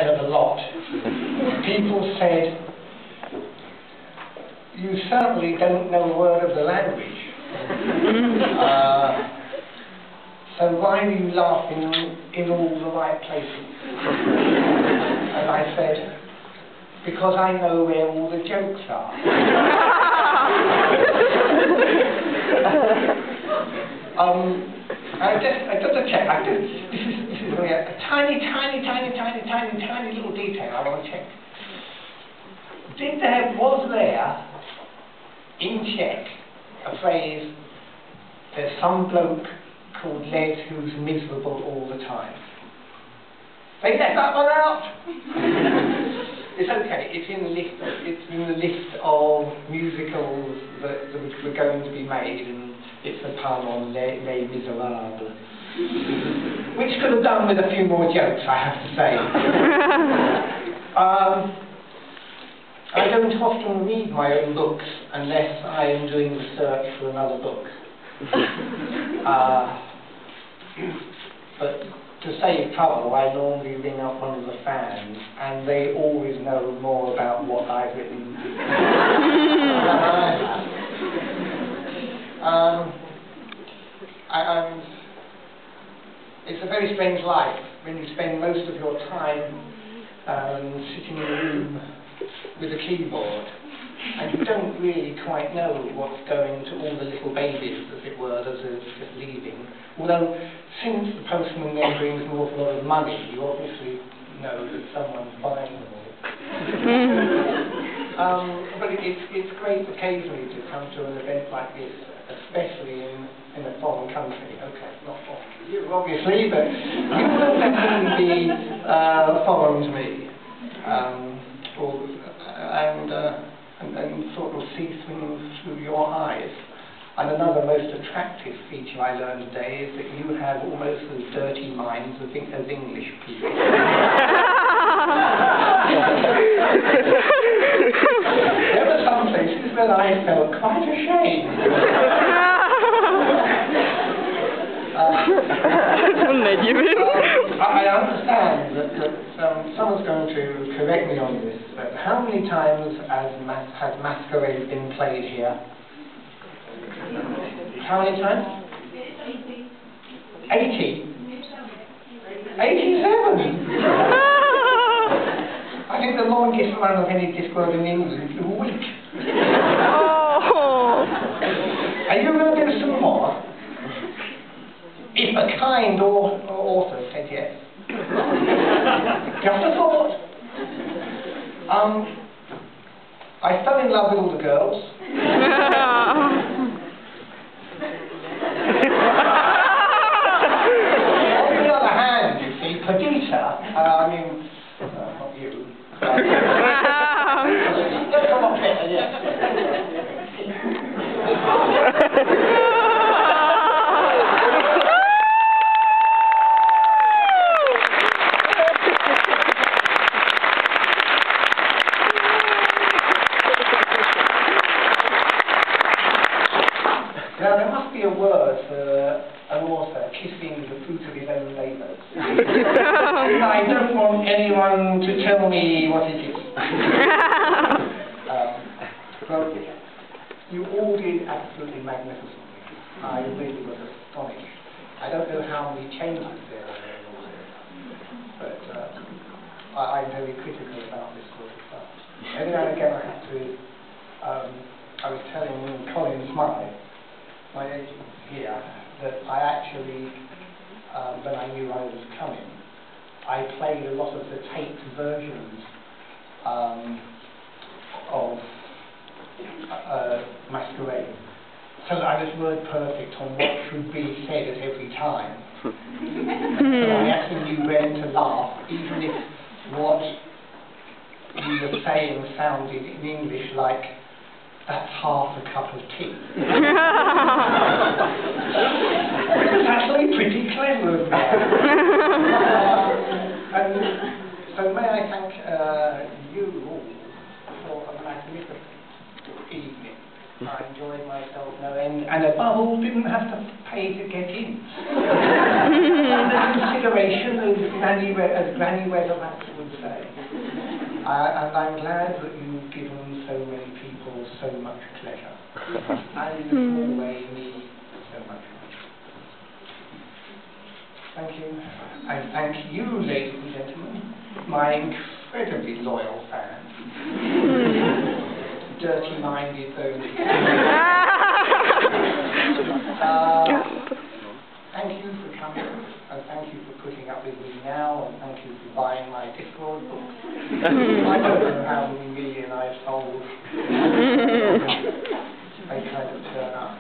hell of a lot. People said, you certainly don't know a word of the language. So why are you laughing in all the right places? And I said, because I know where all the jokes are. I just to check. This is really a tiny little detail I want to check. Was there in Czech a phrase, there's some bloke called Les who's miserable all the time? They left that one out. It's okay. It's in the list of musicals that were going to be made, and it's a pun on Les Miserables, which could have done with a few more jokes, I have to say. I don't often read my own books unless I am doing research for another book. But to save trouble, I normally ring up one of the fans, and they always know more about what I've written than I have. It's a very strange life when you spend most of your time sitting in a room with a keyboard, and you don't really quite know what's going to all the little babies, as it were, that are just leaving. Although, since the postman then brings an awful lot of money, you obviously know that someone's buying them all. But it's great occasionally to come to an event like this, especially in a foreign country. Okay, not foreign to you, obviously, but you will definitely be foreign to me. And sort of see things through your eyes. And another most attractive feature I learned today is that you have almost as dirty minds as English people. There were some places where I felt quite ashamed. I understand that someone's going to correct me on this, but how many times has Maskerade been played here? How many times? 80? 87? I think the longest run of any Discworld in England is a week. Oh. Are you going to do some more? If a kind author said yes. Just a thought. I fell in love with all the girls. On the other hand, you see, Perdita, not you. That's a lot better, yes. Now, there must be a word for an author kissing the fruit of his own labours. I don't want anyone to tell me what it is. Well, you all did absolutely magnificently. I really was astonished. I don't know how many changes there are in all this, but I'm very critical about this sort of stuff. Every now and again I have to, I was telling Colin Smythe, my agent here, that I actually, when I knew I was coming, I played a lot of the taped versions of Maskerade, so that I was word perfect on what should be said at every time. So I actually knew when to laugh, even if what you were saying sounded in English like, that's half a cup of tea. It's actually pretty clever of me. And so may I thank you all for a magnificent evening. I enjoyed myself no end, and above all didn't have to pay to get in. And the consideration of Granny Weatherwax was say. And I'm glad that you've given so many people so much pleasure. And in a small way, me so much pleasure. Thank you. And thank you, ladies and gentlemen, my incredibly loyal fans. Dirty-minded though. Thank you for coming, and thank you for putting up with me now, and thank you for buying my Discord books. I don't know how many million I've sold. They kind of turn up.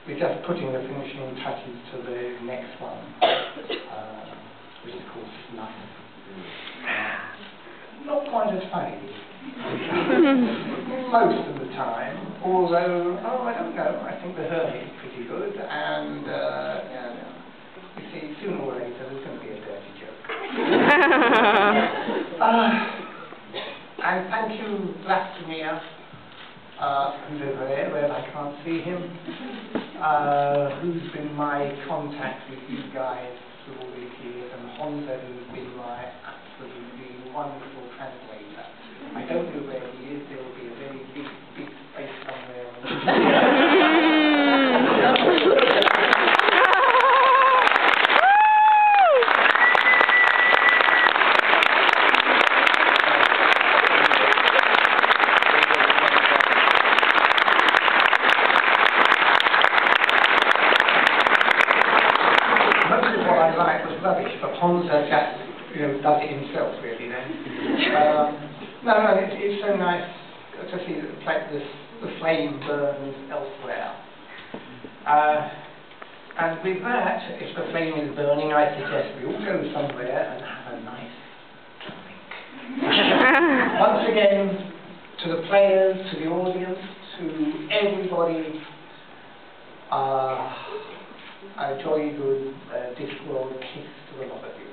We're just putting the finishing touches to the next one, which is called Snuff. Not quite as funny. Most of the time, although, I don't know, I think the Hermit is pretty good, and, you see, sooner or later there's going to be a dirty joke. And thank you, Vladimir, who's over there, where I can't see him, who's been my contact with you guys through all these years, and Honza, who's been my absolutely wonderful translator. I don't know where he is. There will be a very big space somewhere. Most of what I like was rubbish, but Honza just, does it himself, really. Then. No, it's so nice to see that the flame burns elsewhere. And with that, if the flame is burning, I suggest we all go somewhere and have a nice drink. Once again, to the players, to the audience, to everybody, a jolly good Discworld kiss to the lot of you.